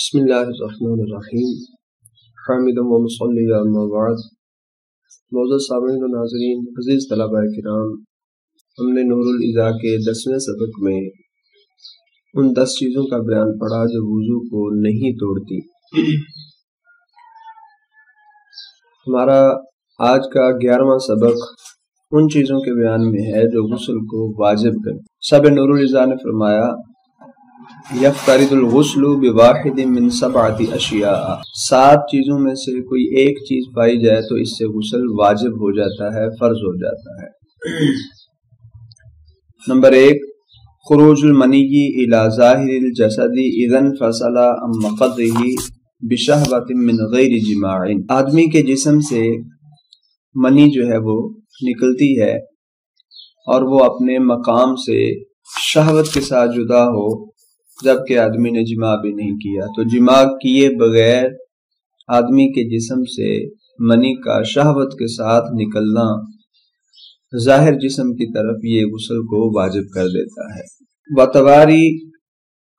بسم اللہ الرحمن الرحیم حامدا و مصلی اما بعد۔ معزز سامعین و ناظرین، عزیز طلباء کرام، ہم نے نور العزا کے 10ویں سبق میں ان 10 چیزوں کا بیان پڑھا جو وضو کو نہیں توڑتی۔ ہمارا آج کا 11واں سبق ان چیزوں کے بیان میں ہے جو غسل کو واجب کرتی۔ صاحب نور العزا نے فرمایا یفترض الغسل بواحد من 7 اشیاء، 7 چیزوں میں سے کوئی ایک چیز پائی جائے تو اس سے غسل واجب ہو جاتا ہے، فرض ہو جاتا ہے۔ نمبر 1، خروج المنی الی ظاہر الجسد اذا انفصل عن مقره بشہوۃ من غیر جماع، آدمی کے جسم سے منی جو ہے وہ نکلتی ہے اور وہ اپنے مقام سے شہوت کے ساتھ جدا ہو جبکہ آدمی نے جماع بھی نہیں کیا، تو جماع کیے بغیر آدمی کے جسم سے منی کا شہوت کے ساتھ نکلنا ظاہر جسم کی طرف یہ غسل کو واجب کر دیتا ہے۔ وتواری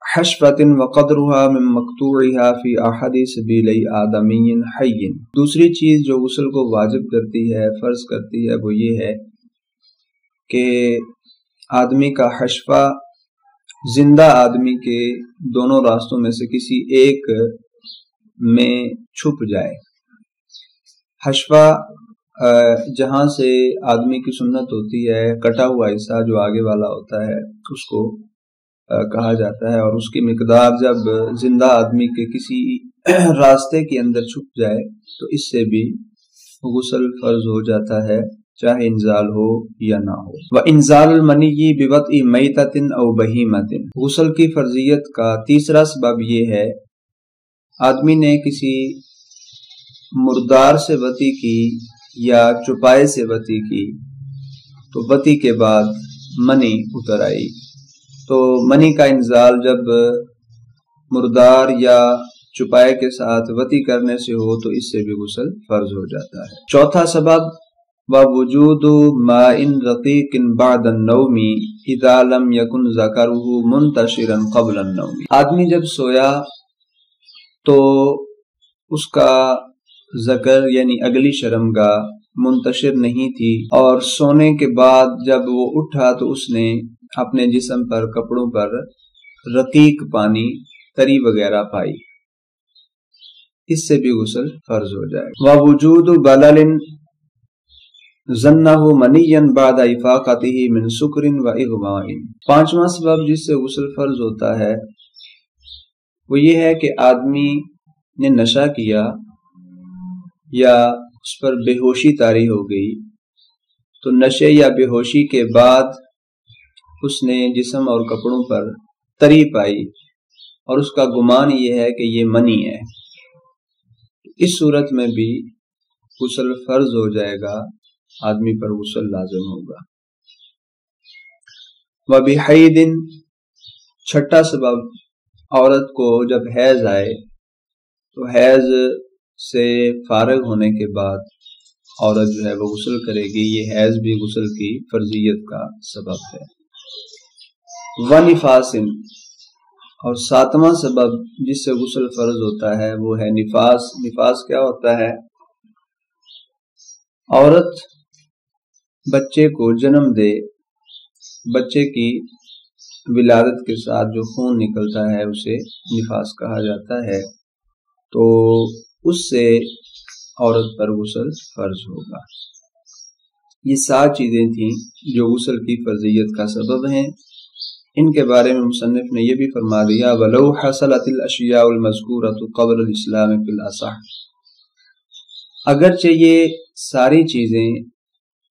حشفۃ وقدرها من مقطوعها فی احد سبیلی آدمی حی، دوسری چیز جو غسل کو واجب کرتی ہے، فرض کرتی ہے، وہ یہ ہے کہ آدمی کا حشفہ زندہ آدمی کے دونوں راستوں میں سے کسی ایک میں چھپ جائے۔ حشفہ جہاں سے آدمی کی سنت ہوتی ہے، کٹا ہوا حصہ جو آگے والا ہوتا ہے اس کو کہا جاتا ہے، اور اس کی مقدار جب زندہ آدمی کے کسی راستے کے اندر چھپ جائے تو اس سے بھی غسل فرض ہو جاتا ہے، چاہے انزال ہو یا نہ ہو۔ وَإِنزَالُ الْمَنِيِّ بِوَطْءِ مَيْتَةٍ أَوْ بَهِيمَةٍ، غسل کی فرضیت کا تیسرا سبب یہ ہے آدمی نے کسی مردار سے وطی کی یا چپائے سے وطی کی تو وطی کے بعد منی اتر آئی، تو منی کا انزال جب مردار یا چپائے کے ساتھ وطی کرنے سے ہو تو اس سے بھی غسل فرض ہو جاتا ہے۔ چوتھا سبب وَوُجُودُ مَاءٍ رَقِيقٍ بَعْدَ النَّوْمِ إِذَا لَمْ يَكُنْ ذَكَرُهُ مُنْتَشِرًا قَبْلَ النَّوْمِ، آدمی جب سویا تو اس کا ذکر یعنی اگلی شرمگاہ منتشر نہیں تھی، اور سونے کے بعد جب وہ اٹھا تو اس نے اپنے جسم پر، کپڑوں پر رقیق پانی، تری وغیرہ پائی، اس سے بھی غسل فرض ہو جائے گا۔ وَوُجُودُ بَلَلٍ ظنہ منیا بعد افاقتہ من سکر و اغماء، پانچواں سبب جس سے غسل فرض ہوتا ہے وہ یہ ہے کہ آدمی نے نشہ کیا یا اس پر بے ہوشی طاری ہو گئی، تو نشے یا بے ہوشی کے بعد اس نے جسم اور کپڑوں پر تری پائی اور اس کا گمان یہ ہے کہ یہ منی ہے، اس صورت میں بھی غسل فرض ہو جائے گا، آدمی پر غسل لازم ہوگا۔ وَبِحَیْدٍ، چھٹا سبب، عورت کو جب حیض آئے تو حیض سے فارغ ہونے کے بعد عورت جو ہے وہ غسل کرے گی، یہ حیض بھی غسل کی فرضیت کا سبب ہے۔ وَنِفَاسٍ، اور ساتواں سبب جس سے غسل فرض ہوتا ہے وہ ہے نفاس۔ نفاس کیا ہوتا ہے؟ عورت بچے کو جنم دے، بچے کی ولادت کے ساتھ جو خون نکلتا ہے اسے نفاس کہا جاتا ہے، تو اس سے عورت پر غسل فرض ہوگا۔ یہ 7 چیزیں تھیں جو غسل کی فرضیت کا سبب ہیں۔ ان کے بارے میں مصنف نے یہ بھی فرما دیا وَلَوْ حَصَلَتِ الْأَشْيَاءُ الْمَذْكُورَةُ قَبْلَ الْإِسْلَامِ فِي الْأَصَحِّ، اگرچہ یہ ساری چیزیں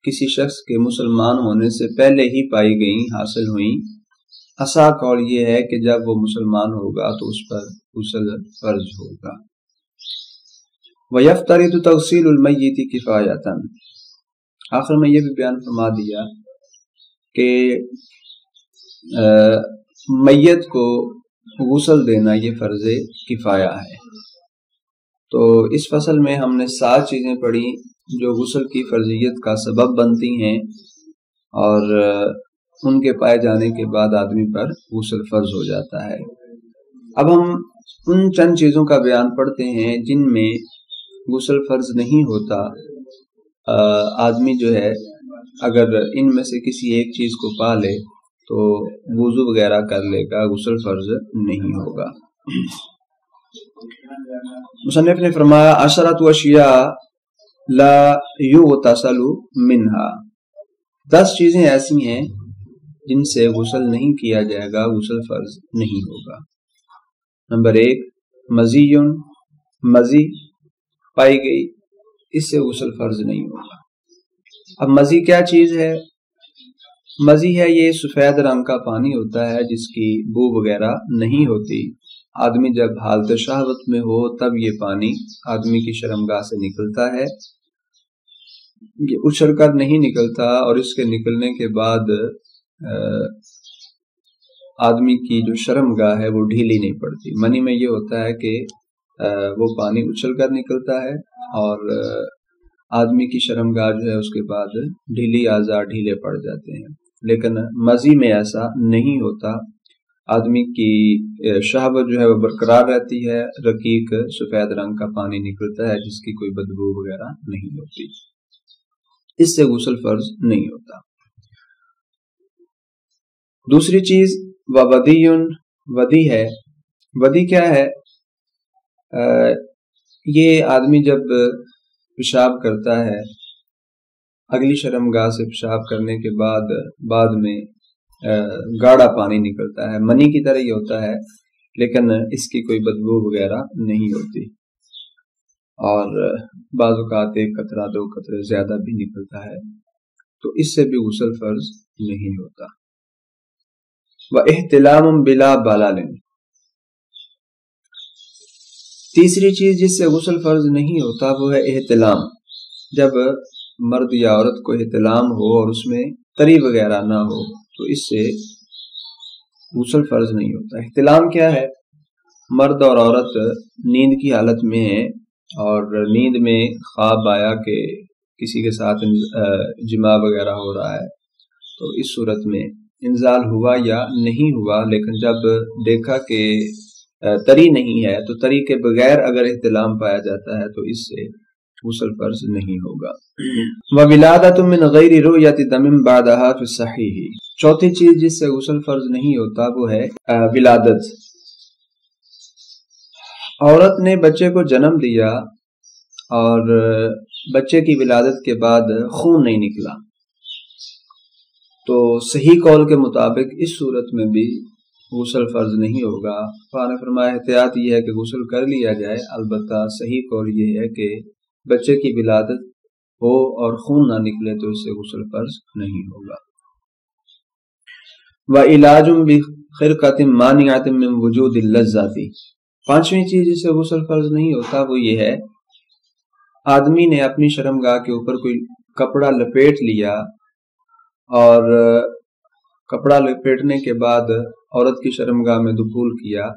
کسی شخص کے مسلمان ہونے سے پہلے ہی پائی گئیں، حاصل ہوئیں، اصح قول یہ ہے کہ جب وہ مسلمان ہوگا تو اس پر غسل فرض ہوگا۔ وَيَفْتَرِضُ تَغْسِيلُ الْمَيِّتِ كِفَایَةً، آخر میں یہ بھی بیان فرما دیا کہ میت کو غسل دینا یہ فرض کفایہ ہے۔ تو اس فصل میں ہم نے 7 چیزیں پڑھی جو غسل کی فرضیت کا سبب بنتی ہیں، اور ان کے پائے جانے کے بعد آدمی پر غسل فرض ہو جاتا ہے۔ اب ہم ان چند چیزوں کا بیان پڑھتے ہیں جن میں غسل فرض نہیں ہوتا. آدمی جو ہے اگر ان میں سے کسی ایک چیز کو پا لے تو وضو وغیرہ کر لے گا، غسل فرض نہیں ہوگا. مصنف نے فرمایا عشرۃ اشیاء لا یغتسل منہا، 10 چیزیں ایسی ہیں جن سے غسل نہیں کیا جائے گا، غسل فرض نہیں ہوگا. نمبر 1 مزیٌ، مزی پائی گئی، اس سے غسل فرض نہیں ہوگا. اب مزی کیا چیز ہے؟ مزی ہے یہ سفید رنگ کا پانی ہوتا ہے جس کی بو وغیرہ نہیں ہوتی. آدمی جب حالت شہوت میں ہو تب یہ پانی آدمی کی شرمگاہ سے نکلتا ہے. یہ اچھل کر نہیں نکلتا، اور اس کے نکلنے کے بعد آدمی کی جو شرمگاہ ہے وہ ڈھیلی نہیں پڑتی. منی میں یہ ہوتا ہے کہ وہ پانی اچھل کر نکلتا ہے اور آدمی کی شرمگاہ جو ہے اس کے بعد ڈھیلی اعضاء ڈھیلے پڑ جاتے ہیں. لیکن مزی میں ایسا نہیں ہوتا، آدمی کی شہوت جو ہے وہ برقرار رہتی ہے، رقیق سفید رنگ کا پانی نکلتا ہے جس کی کوئی بدبو وغیرہ نہیں ہوتی. اس سے غسل فرض نہیں ہوتا. دوسری چیز وودیٌ، ودی ہے. ودی کیا ہے؟ یہ آدمی جب پیشاب کرتا ہے، اگلی شرمگاہ سے پیشاب کرنے کے بعد میں گاڑھا پانی نکلتا ہے، منی کی طرح ہی ہوتا ہے لیکن اس کی کوئی بدبو وغیرہ نہیں ہوتی، اور بعض اوقات 1 قطرہ 2 قطرے زیادہ بھی نکلتا ہے، تو اس سے بھی غسل فرض نہیں ہوتا. وَإِحْتِلَامٌ بِلَا بَلَالٍ، تیسری چیز جس سے غسل فرض نہیں ہوتا وہ ہے احتلام. جب مرد یا عورت کو احتلام ہو اور اس میں تری وغیرہ نہ ہو تو اس سے غسل فرض نہیں ہوتا. احتلام کیا ہے؟ مرد اور عورت نیند کی حالت میں ہیں اور نیند میں خواب آیا کہ کسی کے ساتھ جماع وغیرہ ہو رہا ہے، تو اس صورت میں انزال ہوا یا نہیں ہوا، لیکن جب دیکھا کہ تری نہیں ہے تو تری کے بغیر اگر احتلام پایا جاتا ہے تو اس سے غسل فرض نہیں ہوگا. وَوِلَادَةٌ مِّن غَيْرِ رُؤْيَةِ دَمٍ بَعْدَهَا فِي الصَّحِيحِ، چوتھی چیز جس سے غسل فرض نہیں ہوتا وہ ہے ولادت. عورت نے بچے کو جنم دیا اور بچے کی ولادت کے بعد خون نہیں نکلا، تو صحیح قول کے مطابق اس صورت میں بھی غسل فرض نہیں ہوگا. نے فرمایا احتیاط یہ ہے کہ غسل کر لیا جائے، البتہ صحیح قول یہ ہے کہ بچے کی ولادت ہو اور خون نہ نکلے تو اس سے غسل فرض نہیں ہوگا. وَعِلَاجٌ بِخِرْقَةٍ مَانِعَةٍ مِّن وُجُودِ اللَّذَّةِ، پانچویں چیز جس سے غسل فرض نہیں ہوتا وہ یہ ہے آدمی نے اپنی شرمگاہ کے اوپر کوئی کپڑا لپیٹ لیا، اور کپڑا لپیٹنے کے بعد عورت کی شرمگاہ میں دخول کیا،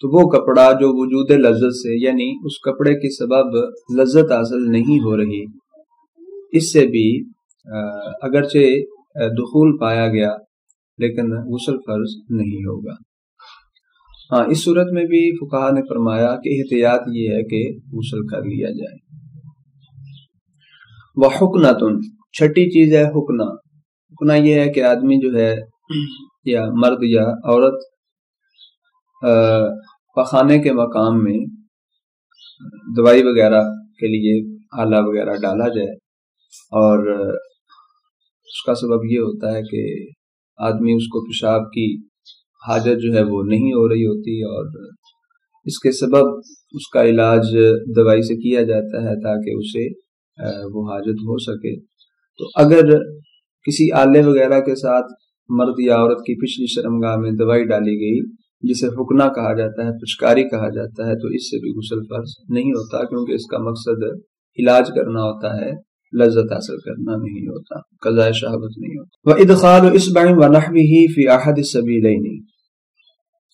تو وہ کپڑا جو وجود لذت سے، یعنی اس کپڑے کے سبب لذت حاصل نہیں ہو رہی، اس سے بھی اگرچہ دخول پایا گیا لیکن غسل فرض نہیں ہوگا. ہاں، اس صورت میں بھی فقہا نے فرمایا کہ احتیاط یہ ہے کہ غسل کر لیا جائے. وحقنۃ، چھٹی چیز ہے حقنہ. حقنہ یہ ہے کہ آدمی جو ہے یا مرد یا عورت پخانے کے مقام میں دوائی وغیرہ کے لیے آلہ وغیرہ ڈالا جائے، اور اس کا سبب یہ ہوتا ہے کہ آدمی اس کو پیشاب کی حاجت جو ہے وہ نہیں ہو رہی ہوتی، اور اس کے سبب اس کا علاج دوائی سے کیا جاتا ہے تاکہ اسے وہ حاجت ہو سکے. تو اگر کسی آلے وغیرہ کے ساتھ مرد یا عورت کی پچھلی شرمگاہ میں دوائی ڈالی گئی جسے حقنہ کہا جاتا ہے، پچکاری کہا جاتا ہے، تو اس سے بھی غسل فرض نہیں ہوتا، کیونکہ اس کا مقصد علاج کرنا ہوتا ہے، لذت حاصل کرنا نہیں ہوتا، قضاء شہوت نہیں ہوتا. وَإِدْخَالُ إِصْبَعٍ وَنَحْوِهِ فِي أَحَدِ السَّبِيلَيْنِ،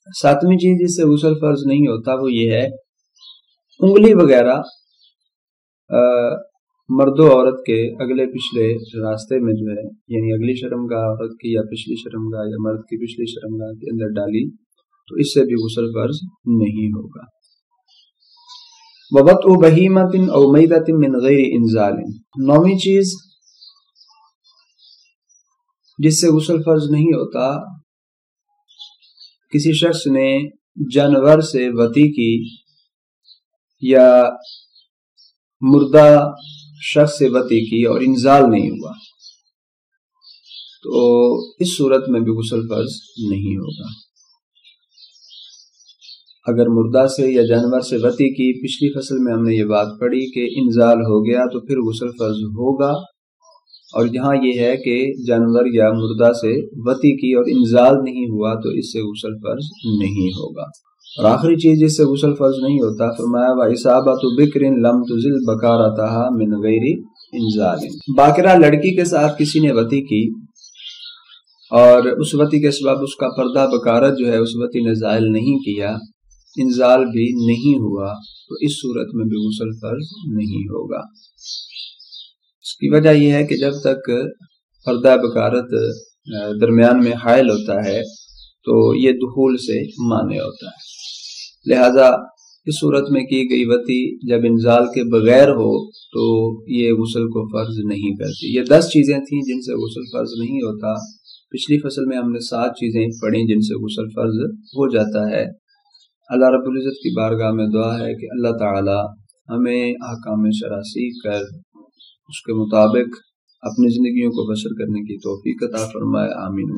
ساتویں چیز جس سے غسل فرض نہیں ہوتا وہ یہ ہے انگلی وغیرہ مرد و عورت کے اگلے پچھلے راستے میں جو ہے، یعنی اگلی شرمگاہ عورت کی یا پچھلی شرمگاہ یا مرد کی پچھلی شرمگاہ کے اندر ڈالی تو اس سے بھی غسل فرض نہیں ہوگا۔ وَوَطْءُ بَهِیمَةٍ أَوْ مَیْتَةٍ مِّن غَیْرِ إِنزَالٍ، نویں چیز جس سے غسل فرض نہیں ہوتا، کسی شخص نے جانور سے وطی کی یا مردہ شخص سے وطی کی اور انزال نہیں ہوا، تو اس صورت میں بھی غسل فرض نہیں ہوگا۔ اگر مردہ سے یا جانور سے وطی کی، پچھلی فصل میں ہم نے یہ بات پڑھی کہ انزال ہو گیا تو پھر غسل فرض ہوگا، اور یہاں یہ ہے کہ جانور یا مردہ سے وطی کی اور انزال نہیں ہوا تو اس سے غسل فرض نہیں ہوگا۔ اور آخری چیز جس سے غسل فرض نہیں ہوتا، فرمایا وَإِصَابَةُ بِكْرٍ لَمْ تُزِلْ بَكَارَتَهَا مِنْ غَيْرِ إِنزَالٍ، باکرہ لڑکی کے ساتھ کسی نے وطی کی اور اس وطی کے سبب اس کا پردہ بکارت جو ہے اس وطی نے زائل نہیں کیا، انزال بھی نہیں ہوا، تو اس صورت میں بھی غسل فرض نہیں ہوگا۔ اس کی وجہ یہ ہے کہ جب تک پردہ بکارت درمیان میں حائل ہوتا ہے تو یہ دخول سے مانع ہوتا ہے، لہذا اس صورت میں کی گئی وطی جب انزال کے بغیر ہو تو یہ غسل کو فرض نہیں کرتی۔ یہ 10 چیزیں تھیں جن سے غسل فرض نہیں ہوتا۔ پچھلی فصل میں ہم نے 7 چیزیں پڑھی جن سے غسل فرض ہو جاتا ہے۔ اللہ رب العزت کی بارگاہ میں دعا ہے کہ اللہ تعالی ہمیں احکام شرع سیکھ کر اس کے مطابق اپنی زندگیوں کو بسر کرنے کی توفیق عطا فرمائے، آمین۔